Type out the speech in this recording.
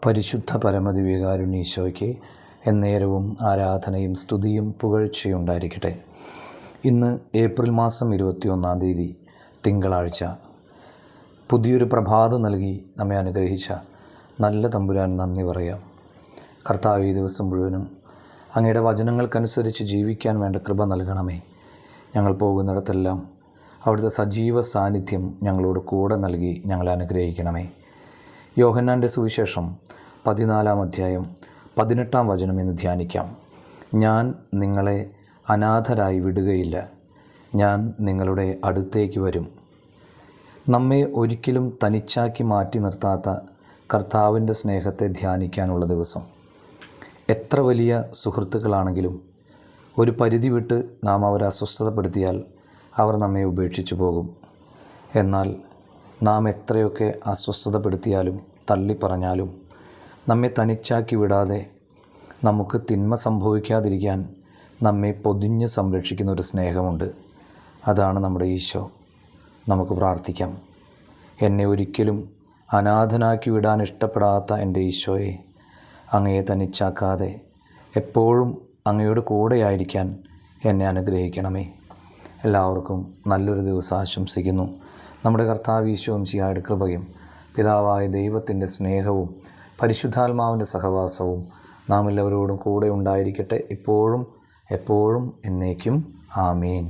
പരിശുദ്ധ പരമദിവ്യകാരുണ്യീശോയ്ക്ക് എന്നേരവും ആരാധനയും സ്തുതിയും പുകഴ്ചയും ഉണ്ടായിരിക്കട്ടെ. ഇന്ന് ഏപ്രിൽ മാസം 21-ാം തീയതി തിങ്കളാഴ്ച. പുതിയൊരു പ്രഭാതം നൽകി നമ്മെ അനുഗ്രഹിച്ച നല്ല തമ്പുരാൻ നന്ദി പറയാം. കർത്താവ്, ഈ ദിവസം മുഴുവനും അങ്ങയുടെ വചനങ്ങൾക്കനുസരിച്ച് ജീവിക്കാൻ വേണ്ട കൃപ നൽകണമേ. ഞങ്ങൾ പോകുന്നിടത്തെല്ലാം അവിടുത്തെ സജീവ സാന്നിധ്യം ഞങ്ങളോട് കൂടെ നൽകി ഞങ്ങളെ അനുഗ്രഹിക്കണമേ. യോഹന്നാൻ്റെ സുവിശേഷം 14-ാം അധ്യായം 18-ാം വചനം എന്ന് ധ്യാനിക്കാം. ഞാൻ നിങ്ങളെ അനാഥരായി വിടുകയില്ല, ഞാൻ നിങ്ങളുടെ അടുത്തേക്ക് വരും. നമ്മെ ഒരിക്കലും തനിച്ചാക്കി മാറ്റി നിർത്താത്ത കർത്താവിൻ്റെ സ്നേഹത്തെ ധ്യാനിക്കാനുള്ള ദിവസം. എത്ര വലിയ സുഹൃത്തുക്കളാണെങ്കിലും ഒരു പരിധി വിട്ട് നാം അവരെ അസ്വസ്ഥതപ്പെടുത്തിയാൽ അവർ നമ്മെ ഉപേക്ഷിച്ചു പോകും. എന്നാൽ നാം എത്രയൊക്കെ അസ്വസ്ഥതപ്പെടുത്തിയാലും തള്ളിപ്പറഞ്ഞാലും നമ്മെ തനിച്ചാക്കി വിടാതെ നമുക്ക് തിന്മ സംഭവിക്കാതിരിക്കാൻ നമ്മെ പൊതിഞ്ഞ് സംരക്ഷിക്കുന്ന ഒരു സ്നേഹമുണ്ട്. അതാണ് നമ്മുടെ ഈശോ. നമുക്ക് പ്രാർത്ഥിക്കാം. എന്നെ ഒരിക്കലും അനാഥനാക്കി വിടാൻ ഇഷ്ടപ്പെടാത്ത എൻ്റെ ഈശോയെ, അങ്ങയെ തനിച്ചാക്കാതെ എപ്പോഴും അങ്ങയോട് കൂടെയായിരിക്കാൻ എന്നെ അനുഗ്രഹിക്കണമേ. എല്ലാവർക്കും നല്ലൊരു ദിവസം ആശംസിക്കുന്നു. നമ്മുടെ കർത്താവ് ഈശോ മിശിഹായുടെ കൃപയും പിതാവായ ദൈവത്തിൻ്റെ സ്നേഹവും പരിശുദ്ധാത്മാവിൻ്റെ സഹവാസവും നാം എല്ലാവരോടും കൂടെ ഉണ്ടായിരിക്കട്ടെ, ഇപ്പോഴും എപ്പോഴും എന്നേക്കും. ആമീൻ.